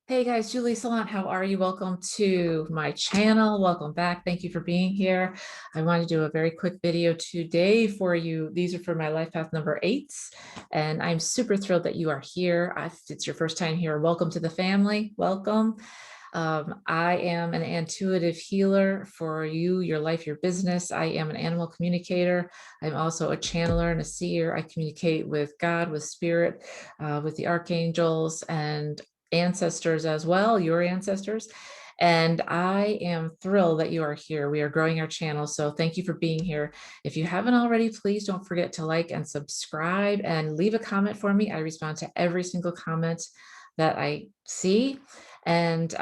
Hey guys, Julie Saillant, how are you? Welcome to my channel. Welcome back. Thank you for being here. I want to do a very quick video today for you. These are for my life path number 8s, and I'm super thrilled that you are here. If it's your first time here, welcome to the family. Welcome. I am an intuitive healer for you, your life, your business. I am an animal communicator. I'm also a channeler and a seer. I communicate with God, with spirit, with the archangels and ancestors as well, your ancestors. And I am thrilled that you are here. We are growing our channel. So thank you for being here. If you haven't already, please don't forget to like and subscribe and leave a comment for me. I respond to every single comment that I see. And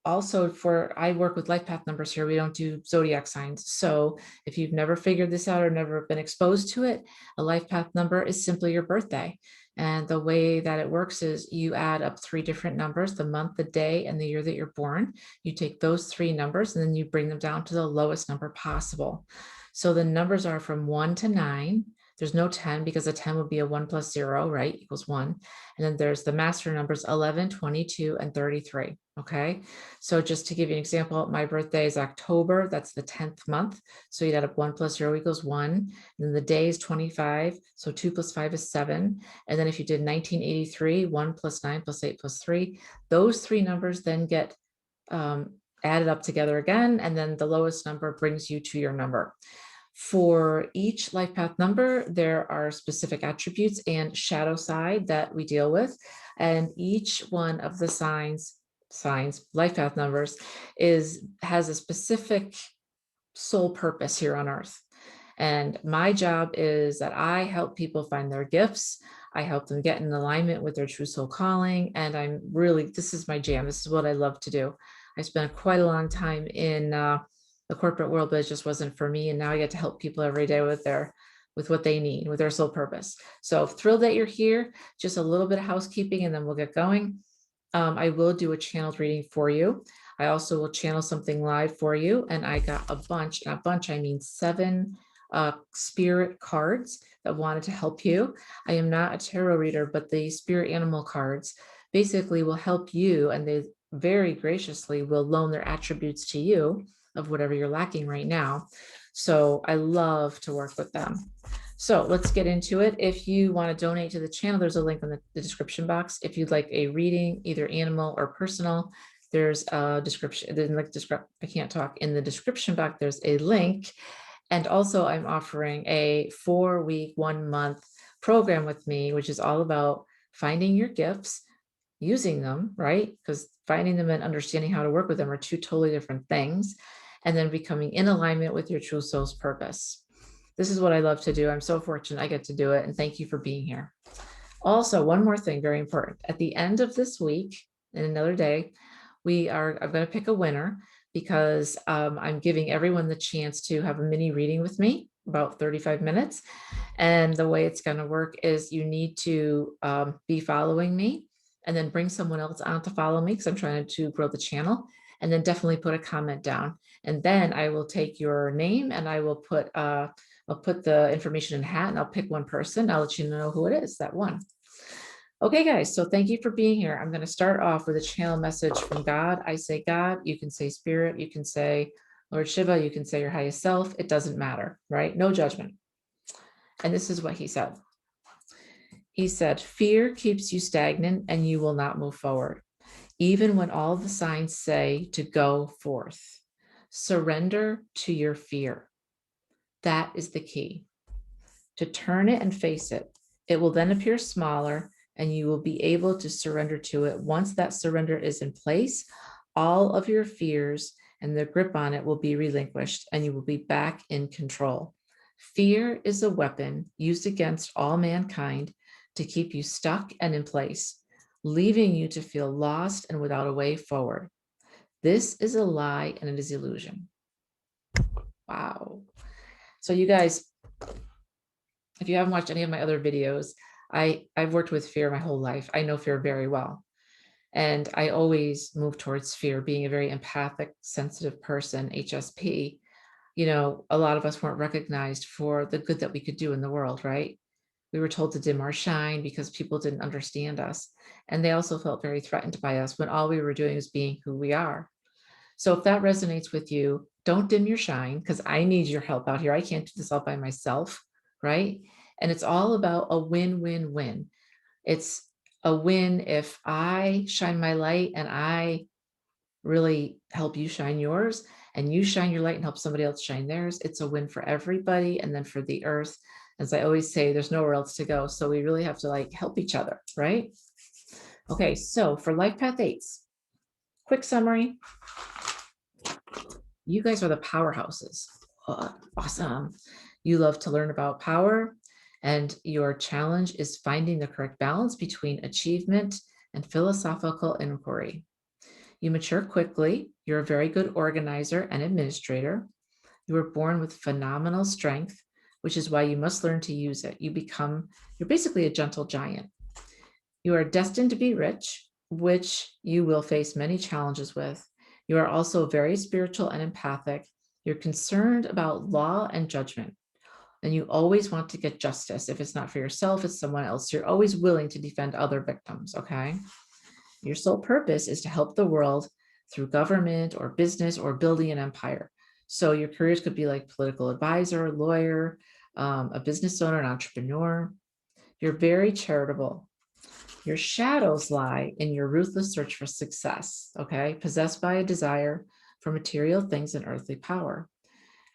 also I work with life path numbers here. We don't do zodiac signs. So if you've never figured this out or never been exposed to it, a life path number is simply your birthday. And the way that it works is you add up 3 different numbers, the month, the day, and the year that you're born. You take those 3 numbers and then you bring them down to the lowest number possible. So the numbers are from 1 to 9. There's no 10 because a 10 would be a 1 plus 0, right? Equals 1. And then there's the master numbers 11, 22, and 33. Okay. So just to give you an example, my birthday is October. That's the 10th month. So you add up 1 plus 0 equals 1. And then the day is 25. So 2 plus 5 is 7. And then if you did 1983, 1 plus 9 plus 8 plus 3, those 3 numbers then get added up together again. And then the lowest number brings you to your number. For each life path number, there are specific attributes and shadow side that we deal with. And each one of the signs, life path numbers, has a specific soul purpose here on earth. And my job is that I help people find their gifts. I help them get in alignment with their true soul calling. And this is my jam. This is what I love to do. I spent quite a long time in the corporate world, but it just wasn't for me. And now I get to help people every day with what they need, with their soul purpose. So thrilled that you're here. Just a little bit of housekeeping and then we'll get going. I will do a channeled reading for you. I also will channel something live for you. And I got a bunch, I mean 7 spirit cards that wanted to help you. I am not a tarot reader, but the spirit animal cards basically will help you, and they very graciously will loan their attributes to you of whatever you're lacking right now. So I love to work with them. So let's get into it. If you want to donate to the channel, there's a link in the description box. If you'd like a reading, either animal or personal, there's a description. I can't talk. In the description box, there's a link. And also I'm offering a 4-week, 1-month program with me, which is all about finding your gifts, using them, right? Because finding them and understanding how to work with them are 2 totally different things. And then becoming in alignment with your true soul's purpose. This is what I love to do. I'm so fortunate I get to do it. And thank you for being here. Also, one more thing, very important. At the end of this week, in another day, I'm going to pick a winner because I'm giving everyone the chance to have a mini reading with me, about 35 minutes. And the way it's going to work is you need to be following me and then bring someone else on to follow me because I'm trying to grow the channel. And then definitely put a comment down. And then I will take your name and I will I'll put the information in a hat and I'll pick one person. I'll let you know who it is that won. Okay, guys, so thank you for being here. I'm going to start off with a channel message from God. I say God, you can say spirit, you can say Lord Shiva, you can say your highest self. It doesn't matter, right? No judgment. And this is what he said. He said, fear keeps you stagnant and you will not move forward, even when all the signs say to go forth. Surrender to your fear. That is the key. To turn it and face it. It will then appear smaller and you will be able to surrender to it. Once that surrender is in place, all of your fears and the grip on it will be relinquished and you will be back in control. Fear is a weapon used against all mankind to keep you stuck and in place, leaving you to feel lost and without a way forward. This is a lie and it is illusion. Wow. So you guys, if you haven't watched any of my other videos, I've worked with fear my whole life. I know fear very well. And I always move towards fear, being a very empathic, sensitive person, HSP. You know, a lot of us weren't recognized for the good that we could do in the world, right? We were told to dim our shine because people didn't understand us. And they also felt very threatened by us when all we were doing was being who we are. So if that resonates with you, don't dim your shine, because I need your help out here. I can't do this all by myself, right? And it's all about a win-win-win. It's a win if I shine my light and I really help you shine yours, and you shine your light and help somebody else shine theirs. It's a win for everybody. And then for the earth, as I always say, there's nowhere else to go. So we really have to like help each other, right? Okay, so for Life Path 8s, quick summary. You guys are the powerhouses. Oh, awesome. You love to learn about power, and your challenge is finding the correct balance between achievement and philosophical inquiry. You mature quickly. You're a very good organizer and administrator. You were born with phenomenal strength, which is why you must learn to use it. You're basically a gentle giant. You are destined to be rich, which you will face many challenges with. You are also very spiritual and empathic. You're concerned about law and judgment, and you always want to get justice. If it's not for yourself, it's someone else. You're always willing to defend other victims, okay? Your sole purpose is to help the world through government or business or building an empire. So your careers could be like political advisor, lawyer, a business owner, an entrepreneur. You're very charitable. Your shadows lie in your ruthless search for success, okay? Possessed by a desire for material things and earthly power.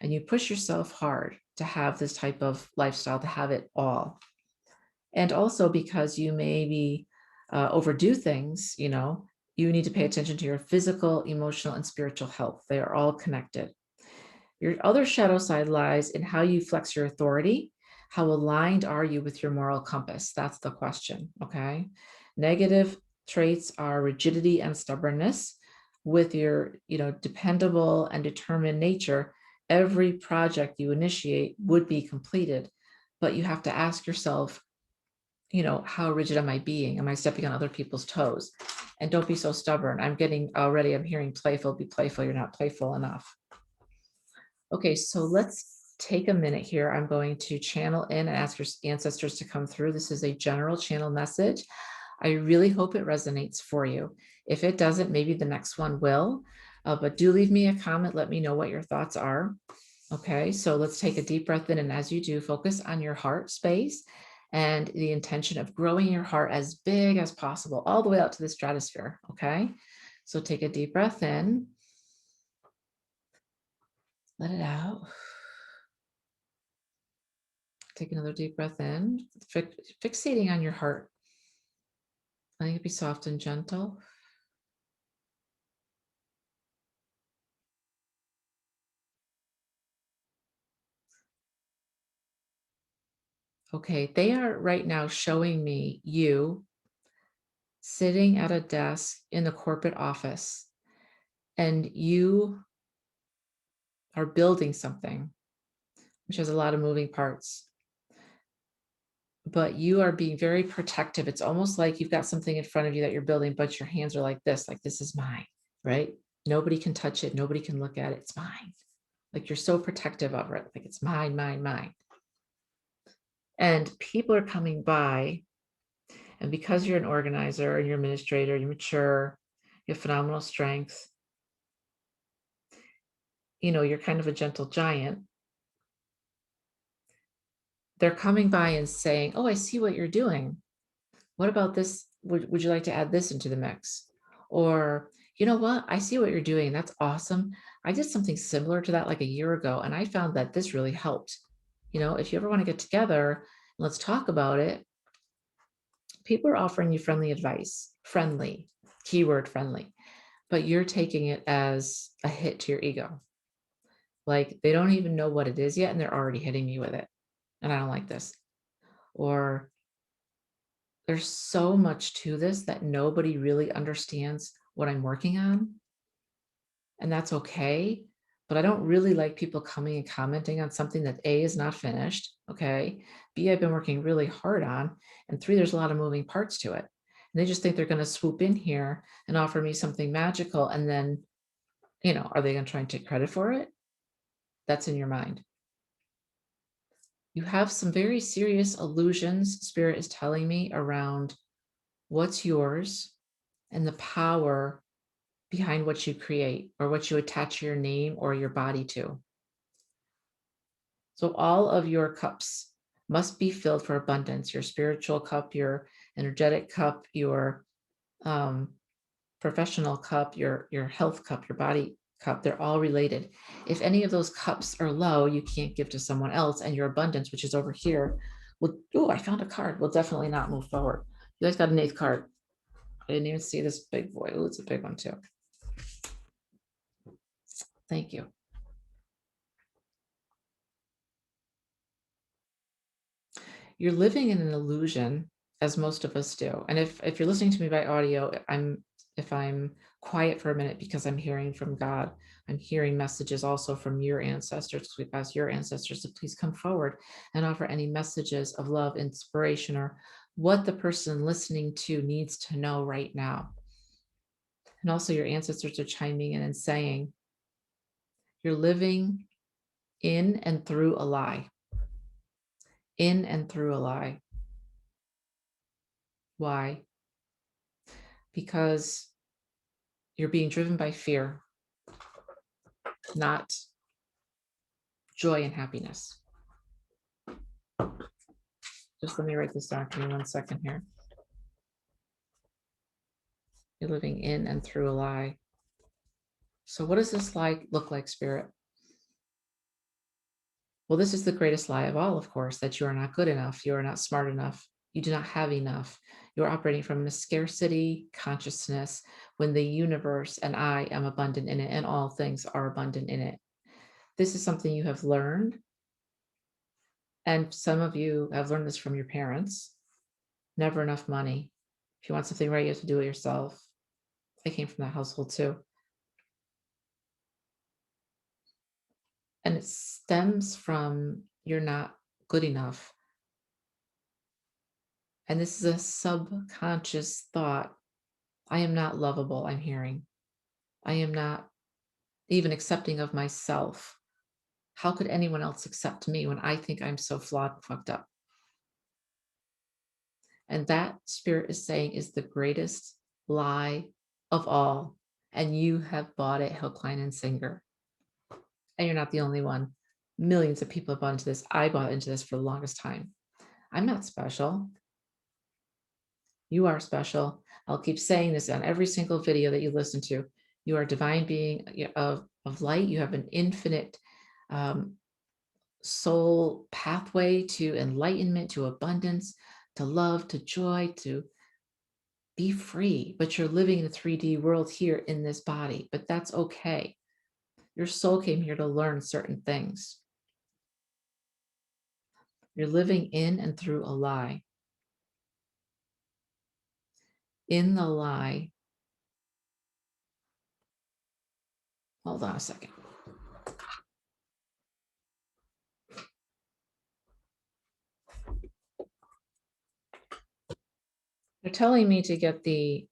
And you push yourself hard to have this type of lifestyle, to have it all. And also because you maybe overdo things, you need to pay attention to your physical, emotional, and spiritual health. They are all connected. Your other shadow side lies in how you flex your authority. How aligned are you with your moral compass? That's the question, okay? Negative traits are rigidity and stubbornness. With your, dependable and determined nature, every project you initiate would be completed, but you have to ask yourself, how rigid am I being? Am I stepping on other people's toes? And don't be so stubborn. I'm hearing playful, be playful. You're not playful enough. Okay, so let's take a minute here. I'm going to channel in and ask your ancestors to come through. This is a general channel message. I really hope it resonates for you. If it doesn't, maybe the next one will, but do leave me a comment. Let me know what your thoughts are. Okay, so let's take a deep breath in. And as you do, focus on your heart space and the intention of growing your heart as big as possible, all the way out to the stratosphere. Okay, so take a deep breath in. Let it out. Take another deep breath in, fixating on your heart. Letting it be soft and gentle. Okay, they are right now showing me you sitting at a desk in the corporate office, and you are building something, which has a lot of moving parts. But you are being very protective. It's almost like you've got something in front of you that you're building, but your hands are like this is mine, right? Nobody can touch it. Nobody can look at it. It's mine. Like you're so protective of it. Like it's mine, mine, mine. And people are coming by. And because you're an organizer and you're an administrator, you're mature, you have phenomenal strength, you're kind of a gentle giant. They're coming by and saying, oh, I see what you're doing. What about this? Would you like to add this into the mix? Or, you know what? I see what you're doing. That's awesome. I did something similar to that like a year ago, and I found that this really helped. If you ever want to get together, let's talk about it. People are offering you friendly advice, friendly, keyword friendly, but you're taking it as a hit to your ego. Like they don't even know what it is yet, and they're already hitting me with it. And I don't like this. Or there's so much to this that nobody really understands what I'm working on. And that's okay. But I don't really like people coming and commenting on something that A, is not finished. Okay. B, I've been working really hard on. And 3, there's a lot of moving parts to it. And they just think they're going to swoop in here and offer me something magical. And then, are they going to try and take credit for it? That's in your mind. You have some very serious illusions, Spirit is telling me, around what's yours and the power behind what you create or what you attach your name or your body to. So all of your cups must be filled for abundance. Your spiritual cup, your energetic cup, your professional cup, your health cup, your body cup, they're all related. If any of those cups are low, you can't give to someone else, and your abundance, which is over here, will, oh, I found a card, will definitely not move forward. You guys got an 8th card. I didn't even see this big boy. Oh, it's a big one too. Thank you. You're living in an illusion, as most of us do. And if you're listening to me by audio, if I'm quiet for a minute because I'm hearing from God, I'm hearing messages also from your ancestors. We've asked your ancestors to please come forward and offer any messages of love, inspiration, or what the person listening to needs to know right now. And also your ancestors are chiming in and saying, you're living in and through a lie. In and through a lie. Why? Because you're being driven by fear, not joy and happiness. Just let me write this down. Give me 1 second here. You're living in and through a lie. So what does this lie look like, Spirit? Well, this is the greatest lie of all, of course, that you are not good enough. You are not smart enough. You do not have enough. You're operating from a scarcity consciousness when the universe and I am abundant in it, and all things are abundant in it. This is something you have learned. And some of you have learned this from your parents. Never enough money. If you want something right, you have to do it yourself. I came from that household too. And it stems from you're not good enough. And this is a subconscious thought. I am not lovable, I'm hearing. I am not even accepting of myself. How could anyone else accept me when I think I'm so flawed and fucked up? And that, Spirit is saying, is the greatest lie of all. And you have bought it hook, line, and sinker. And you're not the only one. Millions of people have bought into this. I bought into this for the longest time. I'm not special. You are special. I'll keep saying this on every single video that you listen to. You are a divine being of light. You have an infinite soul pathway to enlightenment, to abundance, to love, to joy, to be free. But you're living in a 3D world here in this body, but that's okay. Your soul came here to learn certain things. You're living in and through a lie. In the lie, hold on a second. They're telling me to get the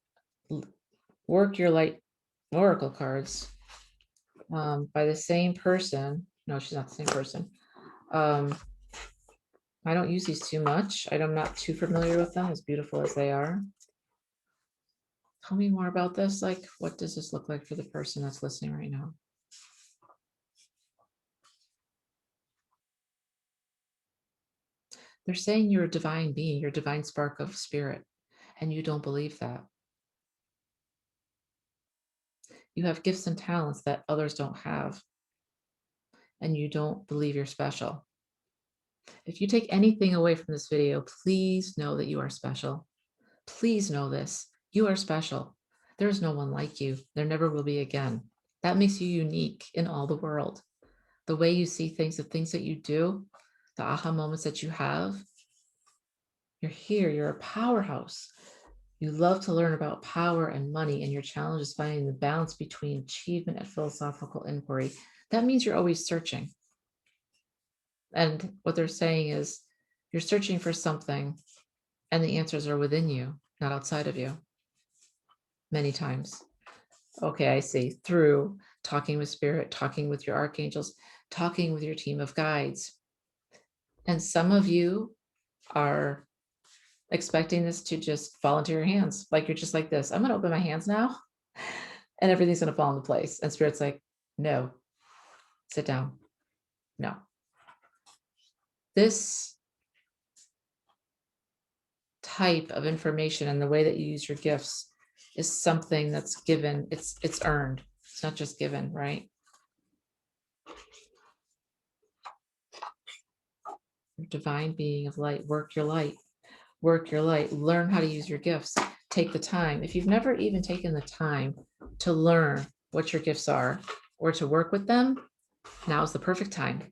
Work Your Light Oracle cards by the same person. No, she's not the same person. I don't use these too much. I'm not too familiar with them, as beautiful as they are. Tell me more about this. Like, what does this look like for the person that's listening right now? They're saying you're a divine being, you're a divine spark of spirit, and you don't believe that. You have gifts and talents that others don't have, and you don't believe you're special. If you take anything away from this video, please know that you are special. Please know this. You are special. There is no one like you. There never will be again. That makes you unique in all the world. The way you see things, the things that you do, the aha moments that you have. You're here. You're a powerhouse. You love to learn about power and money, and your challenge is finding the balance between achievement and philosophical inquiry. That means you're always searching. And what they're saying is you're searching for something, and the answers are within you, not outside of you. Many times. Okay, I see. Through talking with spirit, talking with your archangels, talking with your team of guides. And some of you are expecting this to just fall into your hands. Like you're just like this. I'm going to open my hands now and everything's going to fall into place. And Spirit's like, no, sit down. No. This type of information and the way that you use your gifts is something that's given. It's earned. It's not just given, right? Your divine being of light, work your light, work your light, learn how to use your gifts. Take the time. If you've never even taken the time to learn what your gifts are or to work with them, now's the perfect time.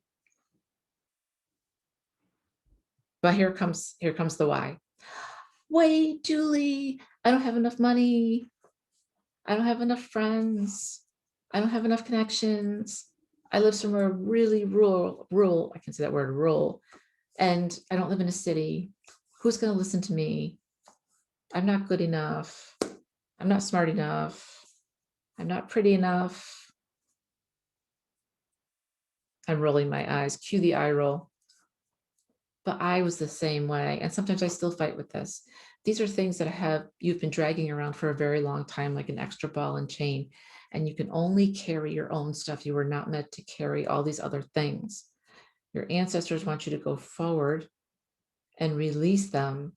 But here comes the why. Wait, Julie, I don't have enough money. I don't have enough friends. I don't have enough connections. I live somewhere really rural. I can say that word, rural. And I don't live in a city. Who's going to listen to me? I'm not good enough. I'm not smart enough. I'm not pretty enough. I'm rolling my eyes. Cue the eye roll. But I was the same way. And sometimes I still fight with this. These are things that you've been dragging around for a very long time, like an extra ball and chain. And you can only carry your own stuff. You were not meant to carry all these other things. Your ancestors want you to go forward and release them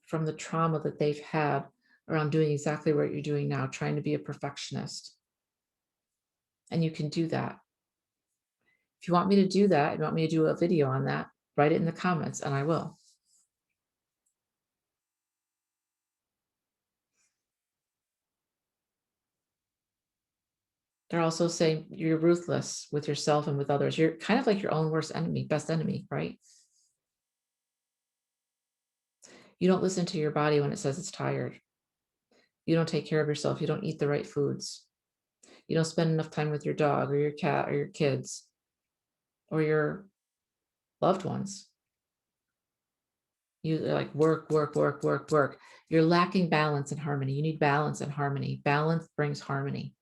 from the trauma that they've had around doing exactly what you're doing now, trying to be a perfectionist. And you can do that. If you want me to do that, if you want me to do a video on that, write it in the comments and I will. They're also saying you're ruthless with yourself and with others. You're kind of like your own worst enemy, best enemy, right? You don't listen to your body when it says it's tired. You don't take care of yourself. You don't eat the right foods. You don't spend enough time with your dog or your cat or your kids or your loved ones. You like work. You're lacking balance and harmony. You need balance and harmony. Balance brings harmony.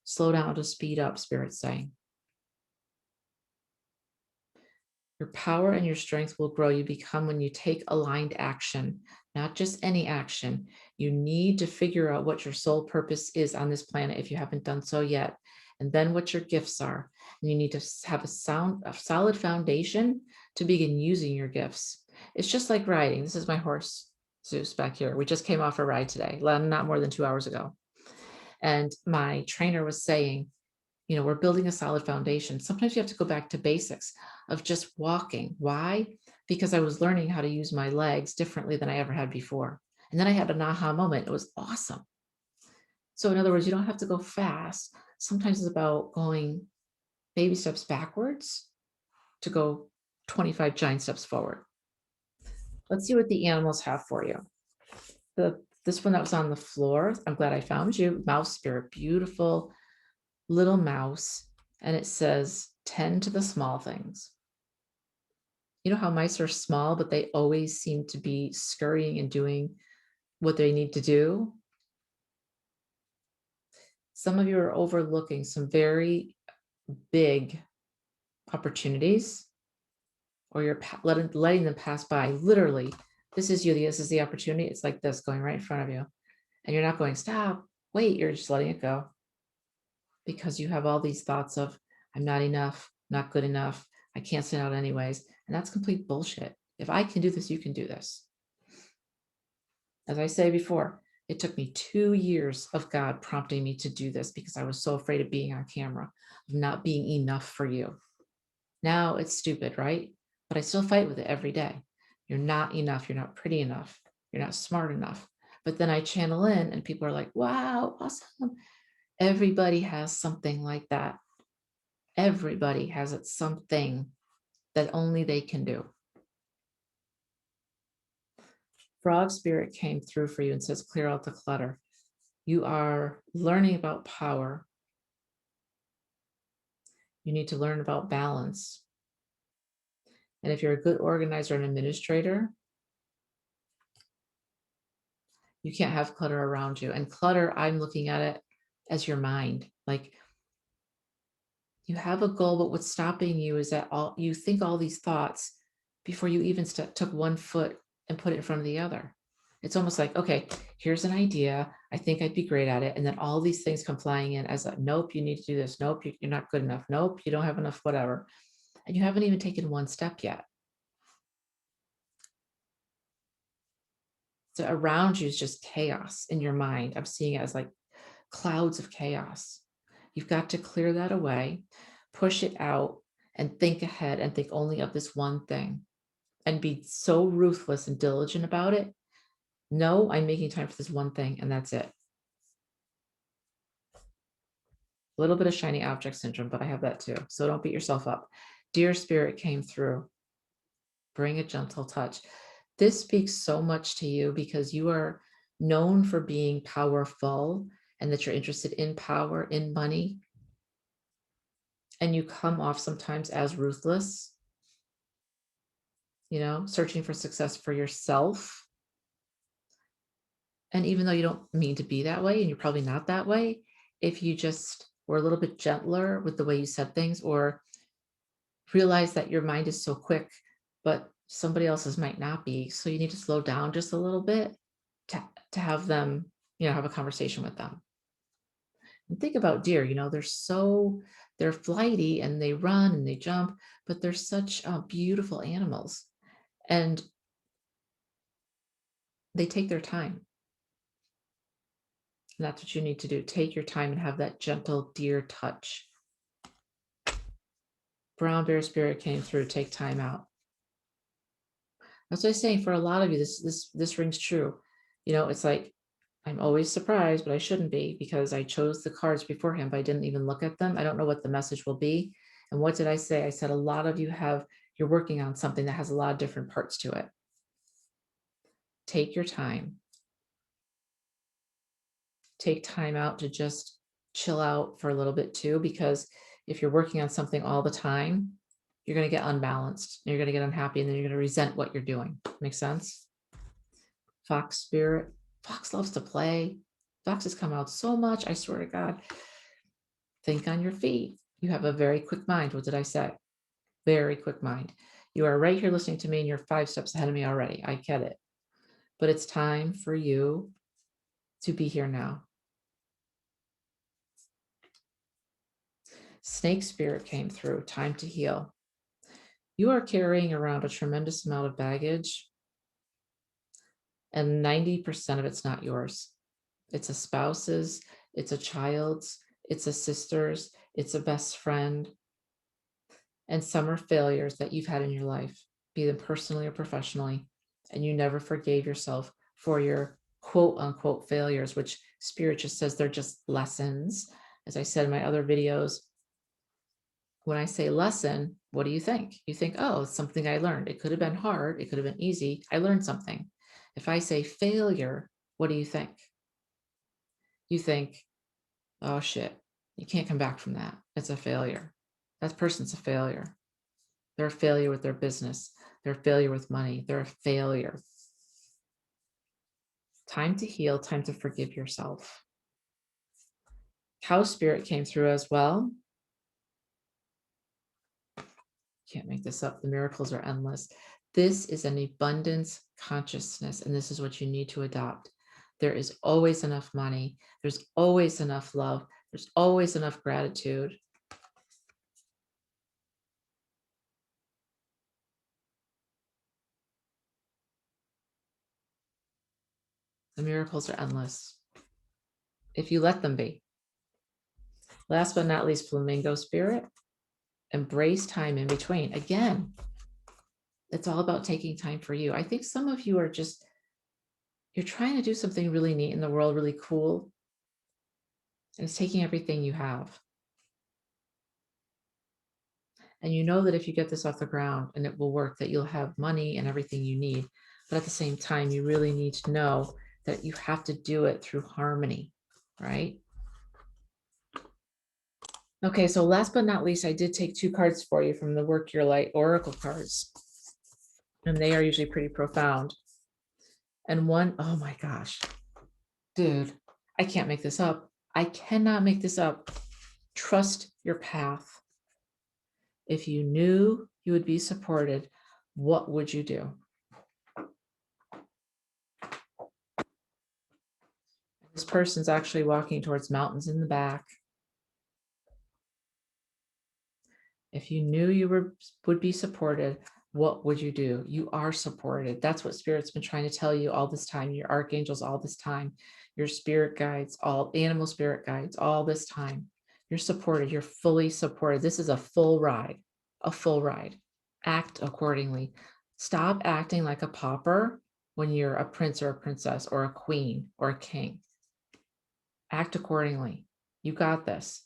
Slow down to speed up, Spirit's saying. Your power and your strength will grow. You become when you take aligned action, not just any action. You need to figure out what your soul purpose is on this planet if you haven't done so yet, and then what your gifts are. And you need to have a solid foundation to begin using your gifts. It's just like riding. This is my horse, Zeus, back here. We just came off a ride today, not more than 2 hours ago. And my trainer was saying, you know, we're building a solid foundation. Sometimes you have to go back to basics of just walking. Why? Because I was learning how to use my legs differently than I ever had before. And then I had an aha moment. It was awesome. So in other words, you don't have to go fast. Sometimes it's about going baby steps backwards to go 25 giant steps forward. Let's see what the animals have for you. This one that was on the floor, I'm glad I found you. Mouse spirit, beautiful little mouse, and it says, tend to the small things. You know how mice are small, but they always seem to be scurrying and doing what they need to do? Some of you are overlooking some very big opportunities, or you're letting them pass by. Literally, this is you. This is the opportunity. It's like this going right in front of you. And you're not going, stop, wait, you're just letting it go. Because you have all these thoughts of, I'm not enough, not good enough, I can't stand out anyways. And that's complete bullshit. If I can do this, you can do this. As I say before, it took me 2 years of God prompting me to do this because I was so afraid of being on camera, of not being enough for you. Now it's stupid, right? But I still fight with it every day. You're not enough. You're not pretty enough. You're not smart enough. But then I channel in and people are like, wow, awesome. Everybody has something like that. Everybody has it, something that only they can do. Frog spirit came through for you and says, clear out the clutter. You are learning about power. You need to learn about balance. And if you're a good organizer and administrator, you can't have clutter around you. And clutter, I'm looking at it as your mind. Like, You have a goal, but what's stopping you is that you think all these thoughts before you even took one foot and put it in front of the other. It's almost like, okay, here's an idea. I think I'd be great at it. And then all these things come flying in as a, nope, you need to do this. Nope, you're not good enough. Nope, you don't have enough, whatever. And you haven't even taken one step yet. So around you is just chaos in your mind. I'm seeing it as like clouds of chaos. You've got to clear that away, push it out, and think ahead and think only of this one thing and be so ruthless and diligent about it. No, I'm making time for this one thing, and that's it. A little bit of shiny object syndrome, but I have that too. So don't beat yourself up. Dear Spirit came through. Bring a gentle touch. This speaks so much to you because you are known for being powerful and that you're interested in power, in money. And you come off sometimes as ruthless, searching for success for yourself. And even though you don't mean to be that way, and you're probably not that way, if you just were a little bit gentler with the way you said things, or realize that your mind is so quick, but somebody else's might not be. So you need to slow down just a little bit to have them, have a conversation with them. And think about deer, they're flighty and they run and they jump, but they're such beautiful animals. And they take their time. And that's what you need to do. Take your time and have that gentle deer touch. Brown bear spirit came through. Take time out. That's what I'm saying. For a lot of you, this rings true. It's like, I'm always surprised, but I shouldn't be, because I chose the cards beforehand, but I didn't even look at them. I don't know what the message will be. And what did I say? I said, a lot of you you're working on something that has a lot of different parts to it. Take your time. Take time out to just chill out for a little bit too, because if you're working on something all the time, you're going to get unbalanced. You're going to get unhappy, and then you're going to resent what you're doing. Make sense? Fox spirit. Fox loves to play. Foxes come out so much. I swear to God. Think on your feet. You have a very quick mind. What did I say? Very quick mind. You are right here listening to me, and you're 5 steps ahead of me already. I get it. But it's time for you to be here now. Snake spirit came through. Time to heal. You are carrying around a tremendous amount of baggage, and 90% of it's not yours. It's a spouse's, it's a child's, it's a sister's, it's a best friend. And some are failures that you've had in your life, be them personally or professionally, and you never forgave yourself for your quote unquote failures, which Spirit just says they're just lessons. As I said in my other videos, when I say lesson, what do you think? You think, oh, it's something I learned. It could have been hard. It could have been easy. I learned something. If I say failure, what do you think? You think, oh shit, you can't come back from that. It's a failure. That person's a failure. They're a failure with their business. They're a failure with money. They're a failure. Time to heal, time to forgive yourself. Cow spirit came through as well. Can't make this up. The miracles are endless. This is an abundance consciousness, and this is what you need to adopt. There is always enough money. There's always enough love. There's always enough gratitude. The miracles are endless if you let them be. Last but not least, flamingo spirit. Embrace time in between. Again, it's all about taking time for you. I think some of you are you're trying to do something really neat in the world, really cool, and it's taking everything you have. And you know that if you get this off the ground and it will work, that you'll have money and everything you need. But at the same time, you really need to know that you have to do it through harmony, right? Okay, so last but not least, I did take 2 cards for you from the Work Your Light Oracle cards. And they are usually pretty profound. And one, oh my gosh, dude, I can't make this up. I cannot make this up. Trust your path. If you knew you would be supported, what would you do? This person's actually walking towards mountains in the back. If you knew you would be supported, what would you do? You are supported. That's what Spirit's been trying to tell you all this time, your archangels all this time, your spirit guides, all animal spirit guides, all this time. You're supported. You're fully supported. This is a full ride, a full ride. Act accordingly. Stop acting like a pauper when you're a prince or a princess or a queen or a king. Act accordingly. You got this.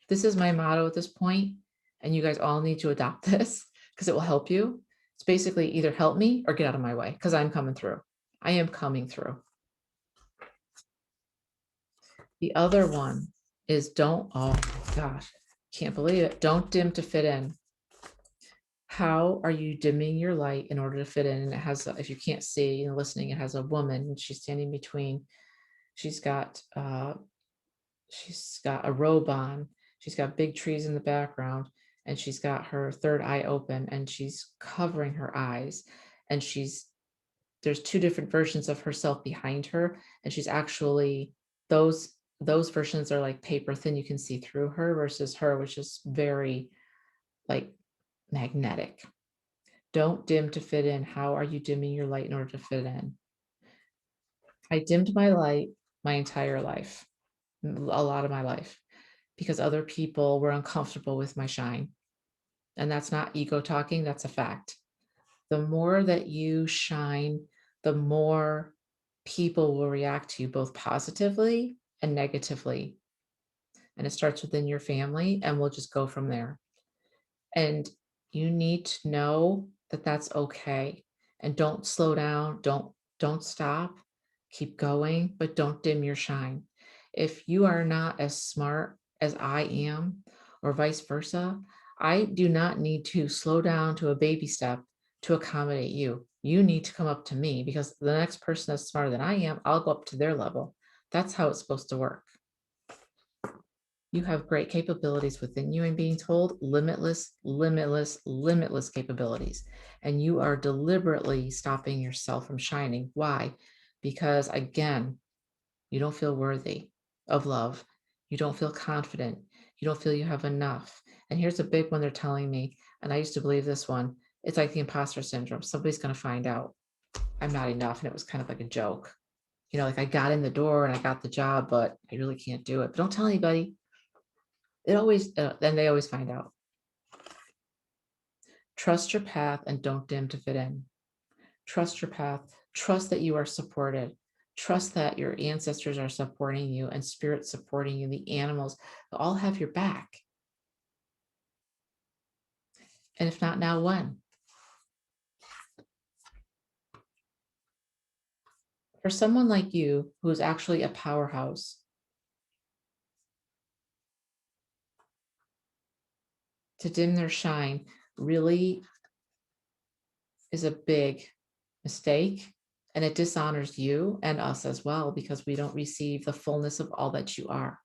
This is my motto at this point, and you guys all need to adopt this because it will help you. It's basically either help me or get out of my way because I'm coming through. I am coming through. The other one is don't, oh my gosh, can't believe it. Don't dim to fit in. How are you dimming your light in order to fit in? And it has, if you can't see and listening, it has a woman and she's standing between, she's got a robe on, she's got big trees in the background, and she's got her third eye open and she's covering her eyes. And there's two different versions of herself behind her. And she's actually, those versions are like paper thin, you can see through her, versus her, which is very like magnetic. Don't dim to fit in. How are you dimming your light in order to fit in? I dimmed my light my entire life, a lot of my life, because other people were uncomfortable with my shine. And that's not ego talking, that's a fact. The more that you shine, the more people will react to you both positively and negatively. And it starts within your family, and we'll just go from there. And you need to know that that's okay. And don't slow down, don't stop, keep going, but don't dim your shine. If you are not as smart as I am, or vice versa, I do not need to slow down to a baby step to accommodate you. You need to come up to me, because the next person that's smarter than I am, I'll go up to their level. That's how it's supposed to work. You have great capabilities within you. I'm being told limitless, limitless, limitless capabilities. And you are deliberately stopping yourself from shining. Why? Because again, you don't feel worthy of love. You don't feel confident. You don't feel you have enough. And here's a big one they're telling me. And I used to believe this one. It's like the imposter syndrome. Somebody's going to find out I'm not enough. And it was kind of like a joke. You know, like I got in the door and I got the job, but I really can't do it. But don't tell anybody. It always, then they always find out. Trust your path and don't dim to fit in. Trust your path. Trust that you are supported. Trust that your ancestors are supporting you and spirit supporting you. The animals all have your back. And if not now, when? For someone like you, who is actually a powerhouse, to dim their shine really is a big mistake, and it dishonors you and us as well, because we don't receive the fullness of all that you are.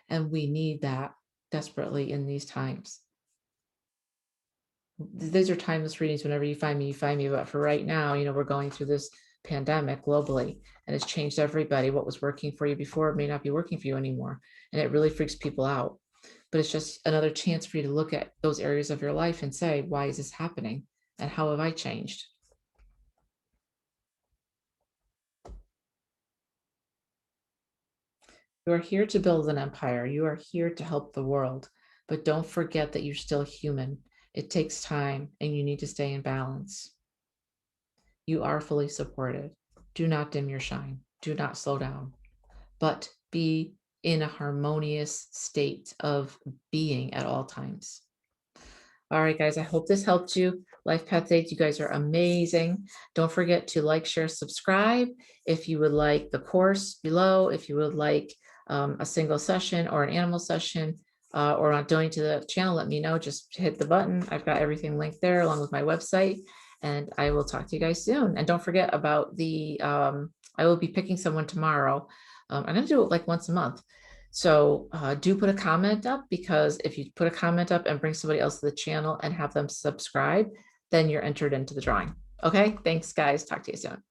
And we need that desperately in these times. These are timeless readings. Whenever you find me, you find me. But for right now, you know, we're going through this pandemic globally, and it's changed everybody. What was working for you before may not be working for you anymore. And it really freaks people out. But it's just another chance for you to look at those areas of your life and say, why is this happening? And how have I changed? You are here to build an empire. You are here to help the world. But don't forget that you're still human. It takes time, and you need to stay in balance. You are fully supported. Do not dim your shine. Do not slow down, but be in a harmonious state of being at all times. All right, guys, I hope this helped you. Life Path 8, you guys are amazing. Don't forget to like, share, subscribe. If you would like the course below, if you would like a single session or an animal session, or want to donate to the channel, let me know. Just hit the button. I've got everything linked there along with my website, and I will talk to you guys soon. And don't forget about the, I will be picking someone tomorrow. I'm going to do it like once a month So do put a comment up, because if you put a comment up and bring somebody else to the channel and have them subscribe, then you're entered into the drawing. Okay, thanks guys. Talk to you soon.